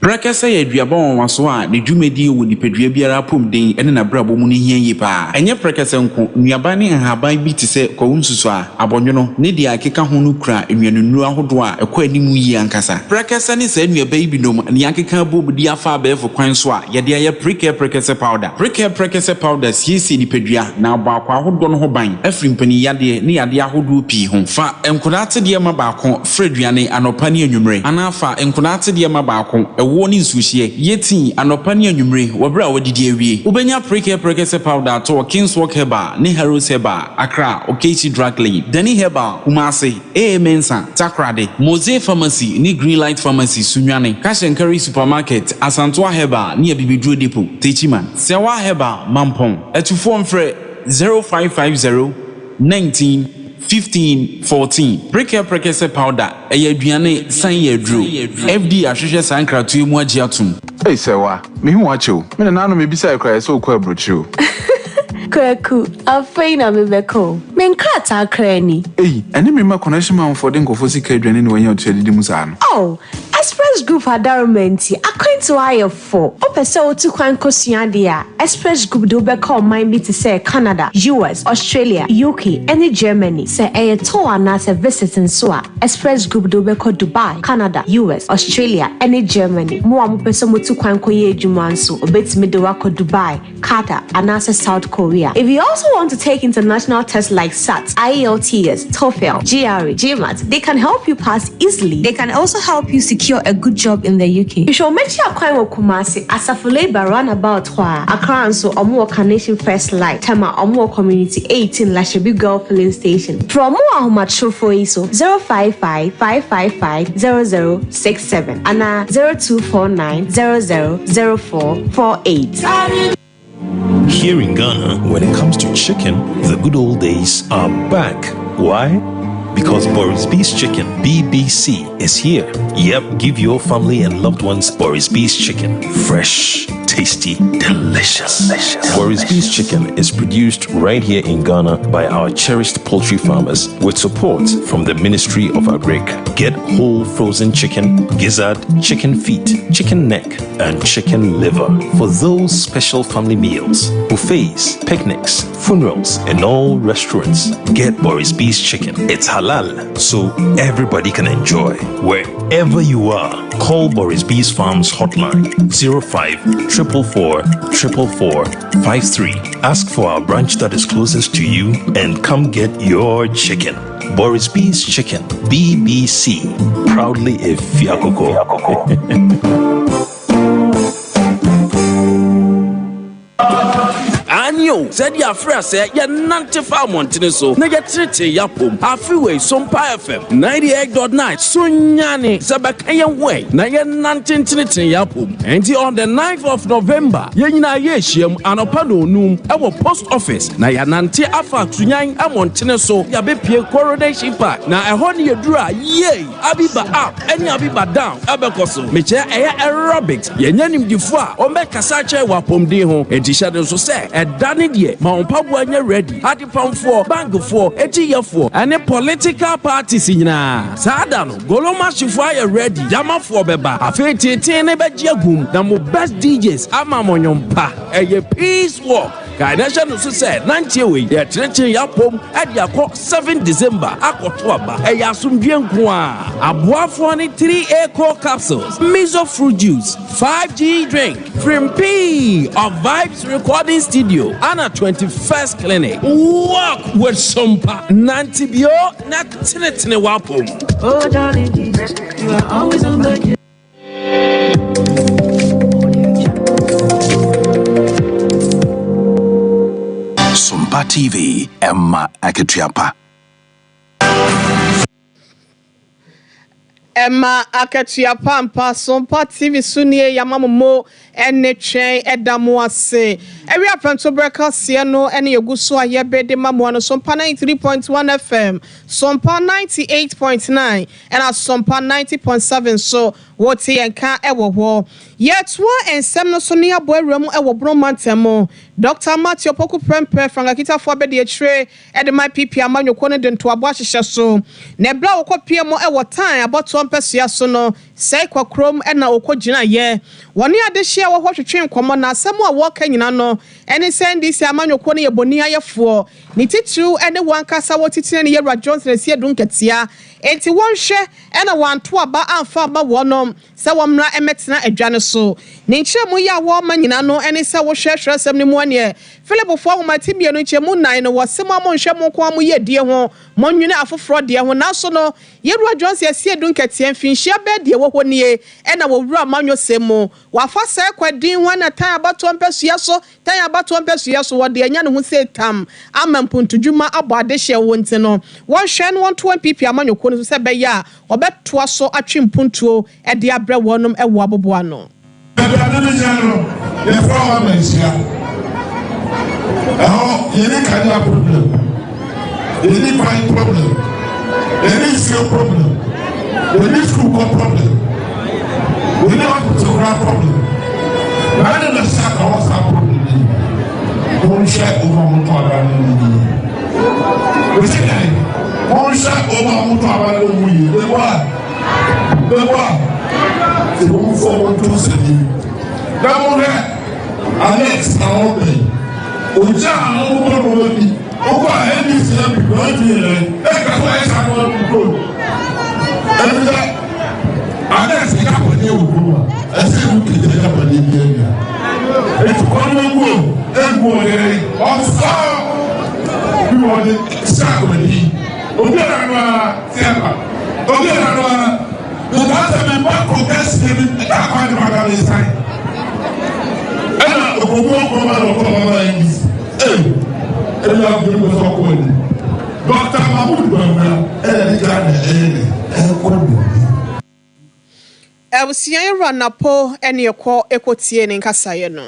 Brakasa ya duabon waso a ne dwumedi wo nipadua biara pom den ene na brabo mu ne hia yi pa enye brakasa nko nuaba ne haban bi ti se ko nsusu a abonwono ne dia akeka ho no kura enwanunu ahodo a ekọ animu yi ankasa brakasa ne sa nuaba yi binom ne akeka bobudi afa abefo kwan so a ye dia ya brakasa powder siesi nipadua na abakwa ahodo no ho ban afri mpani yade ne yade ahodo pi ho fa enkodate de ma baako fraduane anopa ne anwumre anafa enkodate de ma baako warning sushi, yeti, and opania numre, wabra wadidi awie. Ubenya preke powder to Kingswalk Heba, ni Harrows Heba, Accra, Okesi Drug Lane, Denny Heba, Kumasi, Mensa, Takrade, Mose Pharmacy, ni Greenlight Pharmacy, Sunyane, Cash and Curry Supermarket, Asantwa Heba, near Bibidru Depot, Techiman, Sewa Heba, Mampong, to form for 0550 19 15 14. Preke powder, Aduane Sanye Drew, FD Ashisha Sankra to you Mwajiatum. Hey, Sewa, me watch you. Me and Nano may be sacred, so quite you. Kwaku, afei na mebeko. Menkata krani. Hey, and me ma connection man for den go for secret when you are trading musano. Oh, Express Group adarumenti. According to IF4, opese otu kwan kosua dia. Express Group do be call mind me to say Canada, US, Australia, UK, and Germany. Say a tour and se visit in so Express Group do be call Dubai, Canada, US, Australia, and Germany. Mo am pese mo tu kwan koye adwuma nso obetimi de wako Dubai, Qatar, and South Korea. If you also want to take international tests like SAT, IELTS, TOEFL, GRE, GMAT, they can help you pass easily. They can also help you secure a good job in the UK. You should make sure you Kumasi Asafule Runabout Accra so Omo Carnation First Light, Tema Omo Community 18 Lashabi Girl Filling Station. From more mature for ISO 055 555 0067 and 0249 000448. Here in Ghana, when it comes to chicken, the good old days are back. Why? Because Boris B's Chicken, BBC, is here. Yep, give your family and loved ones Boris B's Chicken. Fresh, tasty, delicious. Boris B's Chicken is produced right here in Ghana by our cherished poultry farmers with support from the Ministry of Agric. Get whole frozen chicken, gizzard, chicken feet, chicken neck, and chicken liver for those special family meals, buffets, picnics, funerals, and all restaurants. Get Boris B's Chicken. It's halal, so everybody can enjoy. Wherever you are, call Boris B's Farms hotline 05 444 444 53. Ask for our branch that is closest to you and come get your chicken. Boris B's Chicken, BBC, proudly a Fiakoko. Anyo, said ya fra say ya nante fa montene so. Na ya trete ya pom. Afiwe Sompa FM 98.9 Sunyane Sabakaya way. Na ya nante trete ya pom. Enti on the 9th of November, ye nyina ye hiem anopa no num ewo post office. Na ya nante afa tunyan amontene so. Ya be pie coronation park. Na eho ne yedura ye abiba up any abiba down abekoso. Meche eye aerobics. Ye nyanim difo a o me kasa che wa pom din ho. Enti shade so say Danny dear, my pabua ready. Hadi pound for, bank for, for, and a political parties in Sadano, Goloma Shifaya ready, Yama for Beba, a fete, Nebajagum, the more best DJs, Amamon Pa, a peace walk. Kaidasha no said 90 away, ya trenching yapom at Yako 7 December, Akotwaba, a Yasum Biankwa, Abuafoni 3A core capsules, Miso fruit juice, 5G drink, Frimp of Vibes Recording Studio, Anna 21st Clinic. Walk with Sompa, Nantibio, not Tinetine Wapom. Oh, darling, you are always on budget. Sompa TV, Emma Aketiapa. Emma Aketiapa mpa Sompa TV sunie yamamomo ene twen edamo ase. Every apranto breakfast here no ene yeguso ayebe de mamo no Sompa 93.1 FM, Sompa 98.9 and a Sompa 90.7 so what ye enka ewo ho. Yet one and sem no so near boy room ewo bromantemo. Dr. Matthew Poku Prempe from Akita for be the tray at my PP amanyo kone den to abwashisha so. Nebla okọ piemo ewo time about 1 person so no say kwa krom e na okọ gina ye. Woni ade hia wo hwetwe nkomo na asem a wo ka nyina no ene send this amanyo kone ye boni ayefo. Ni titru ene wankasa wo titire ne Yewra Johnson sie dunketia. Enti won hwe ena wanto aba amfa ba wonom se womra emetena adwane so. Ni nkyeremu ya wo ma nyina no ene se wo hwehwe asem ne mu ane Philip fo ahomatibia no chemu nan no wasema mo nhwe mo ko ye die ho mo nwene afoforo die ho na so no Yerua Jones yasie dun ketie mfinhia be die wo nie na wo wura manwo semo wafa se kwadin ho na tan abato mpesua so wo de anya ne ho se tam amampuntudwuma abode hye wo nti no wo hwe no 120 pp amanyo ko no se be ya obetoa so atwe mpuntuo de abrɛ wonom wo aboboa no Any kind of problem, any crime problem, any skill problem, any school problem, any photograph problem. None of the sack of us are problem. Don't share over Mutara. We say, don't share over Mutara. The one forward to say, Alex, our day. Oja àwọn ni oko ẹni se bi lọ́jì rẹ̀ ẹ̀ka tó ẹ̀ ṣàkóso ìdúró ẹni jẹ́ adẹ́sẹ̀ kápọ̀ ní òwúrọ̀ wa ẹsẹ̀ ìlú kejì kápọ̀ ní ibi ẹ̀mí à ètùkọ́ ní egbò ọ̀rẹ́ ọ̀fọ́ bí wọ́n ní ṣàkóso ní òbí ẹ̀rọ tíẹ̀pà òbí ẹ̀rọ nígbà tẹ̀lé bá kò kẹ́sì ní ẹ̀ka àkọ́ ẹ̀dùn àgbà lè sáyé ẹ̀nà òkòkò ọkọ̀ máa lọ kọ́ ọmọ ẹ̀yìn ẹ̀rọ àgbẹ̀rẹ̀ wọ́n sọ kọ́ ẹ̀dùn dọ́kítà mahmoud bàbá ẹ̀ẹ́dì gánà ẹ̀ẹ́kọ́ ẹ̀dùn. Sian Ranapo and your call Ecotian in Casayano.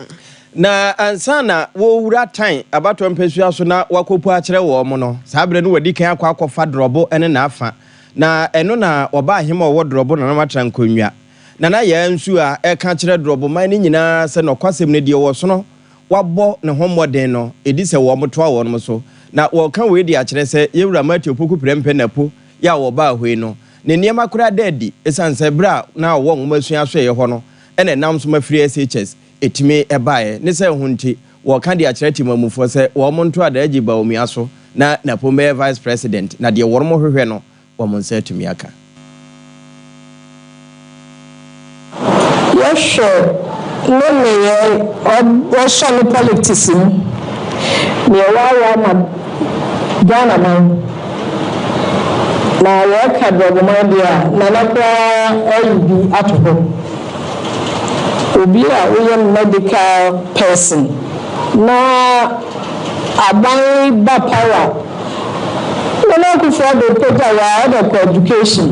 Na ansana wo wura tan abato mpesua so na wakopu akere wo mo no sabre no wadi kan akwa fa drobo ene na afa na eno na oba hima wo drobo na matra nkonwa na ya nsu a eka kire drobo man ni nyina se no kwasem ne de wo so no wabo ne homoden no edi se wo moto a wo no so na wo kan we di akere se yewura mati opoku prempe napo ya wo ba hwe no ne niema kura dedi esanse bra na wo ngomasua so ye ho no ene nam so mafiri SHS etime ebae ne se hunti wo kan di akere timamufo se wo monto adaji ba omia so na napome vice president na de wo mo hwehwe no wo mon se tumi aka yes sure no me o so no politics me wa ma Ghana man na ya ka dogo man dia na na kwa ayi atoho obi a we medical person na abai ba power na ku for the paper ya the education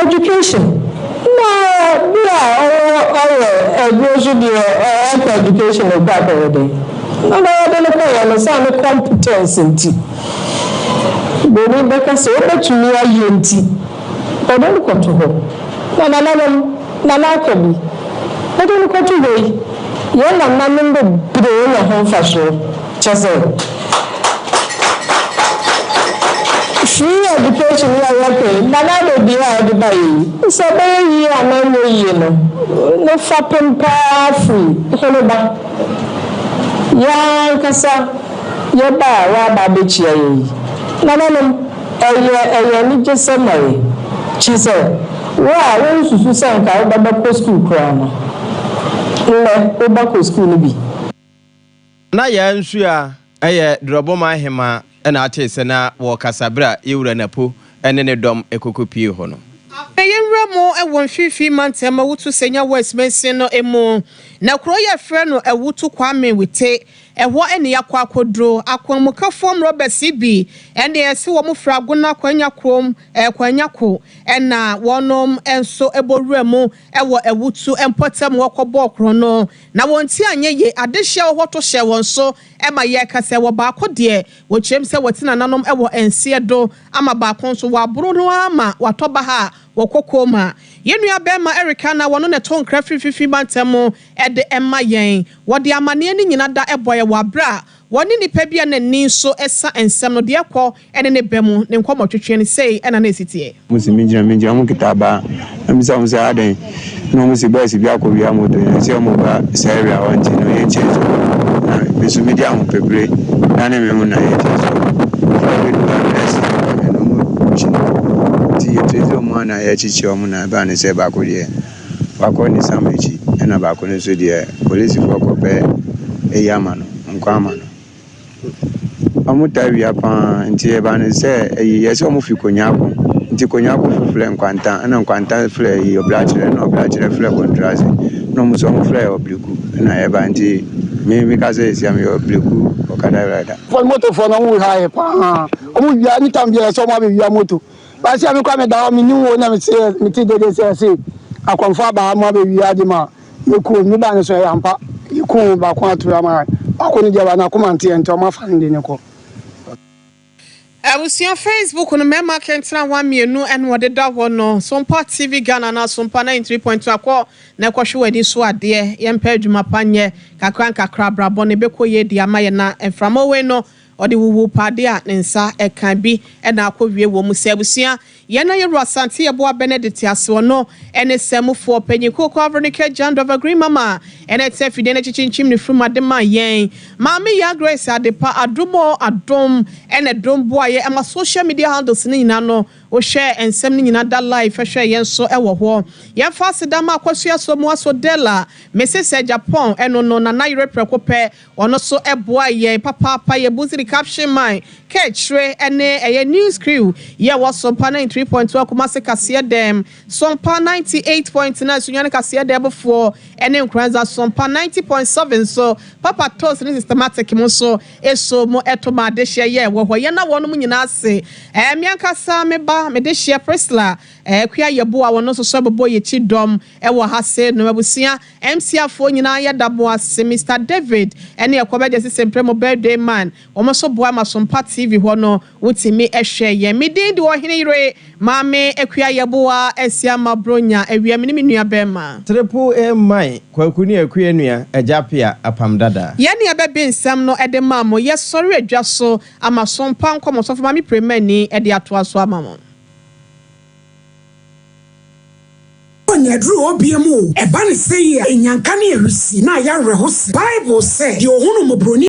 education na education of that already no no no no competence nti boni beka se obetumi aye nti odon koto ho na kabi odon koto ho ye na nambe bide na ho fasho chese free education ya yake na do bi a de bayi so be yi amano yi no fapem pa free hello ba ya kasa ya ba wa ba be chia yi na eye ni jese mai chise wa won susu san ka ba ba school kra na le o ba ko school ni bi na ya nsu a eye drobo ma hema na atese na wo kasabra yewura napo ene ne dom ekokopie ho no Eyemramo ewon fifi mantema wutu senya West Mensin no emu na kro ye frɛ no ewutu kwame wite eho ene yakwa akodro akwamuka fom Robert CB ene ese wo mfra agona kwanya krom kwanyako ena wonom enso eboruamu ewo ewutu empotem wokobo kro no na wonti anye ye adehye wo to hye won so ema ye kase wo ba akode wo chem se wotina nanom ewo ense do ama ba konso wo aburu no ama watoba ha wokokoma yenua bema Erica na wono ne ton kra fifi bantemo ede emma yen wode amane ni nyina da eboye wabra woni nipa bia na ni so esa ensem no de ekọ ene ne bemu ne nkomotwetwe ne sei ena na esitie musimi jina mu kitaba amisa musa aden no musi boys bia ko bia moto se mo ba sere a wanti no ye chezo na musimi dia mu pebre na ne me mu na ye chezo ti yetezo mu na ye chichi o mu na ba ne se ba ko ye ba ko ni samechi ena ba ko ne so de police for ko be ama no nkwa ama no amuta wia pa nti e ba ne se yesi omo fi konyako nti konyako fle nkwanta na nkwanta fle yi oblachire no oblachire fle kontraze no muso omo fle obliku na e ba nti me ka se esi am obliku okada rider for moto for no we high pa omo wia ni tam bia so mo be wia moto ba se am kwa me da mi ni wo na me se me ti de se akwamfa ba mo be wia di ma yeku mi ba ne so ya mpa yeku ba kwa to ama akọ ni jaba na komante ento ma fa ndi ne ko Abusia Facebook no mema kentra 1 mienu en wode da ho no Sompa TV Ghana na Sompa 93.2 akọ na kwhwe wadi so ade yempa adwuma panye kakra brabo ne bekoye di amaye na enframa we no odi wuwu pade a nsa ekan bi na akọwie wo mu sabusia ye na yeru asante ye boa Benedict ase no ene semufo panyiko covernicate Jandova Green Mama ene tefide na chichinchim ne fruma de ma yen maami ya Grace adepa adomo adom ene dombo aye ama social media handles ni nyina no o share ensem ni nyina da live hwe yen so ewo ho ye fa sedama akwasu aso mu aso dela mesese Japan eno no na Europe prekope ono so eboa ye papa ye buziri caption mine ketchre ene eye news crew ye was Sompa 93.2 kumase kase dem Sompa 98.9 sunyane kase dem before ene nkranza Sompa 90.7 so papa toss ni systematic mo so eso mo etoma de hye ye wo ye na wono mu nyina ase miankasa meba me de hye Prisla kwa yebo a wono so so bebo ye chidom wo hase no abusia MC afo nyina ye dabo ase Mr David ene yakoba de sempre mo birthday man omo so boa ma Sompa TV ho no wutimi ehwe ye midin de wo hene yire mame akua yebo a asia mabronya awia me ne nua bema triple mai kwakuni akua nua ajapia apamdada ye ne abebe nsam no ede mamo ye sori adwa so ama Sompa nkomo so fama mi premani ede ato aso amamo Nyadru obiemu eba ne sei enyanka ne erusi na ya rehosi Bible say the ohunu mobroni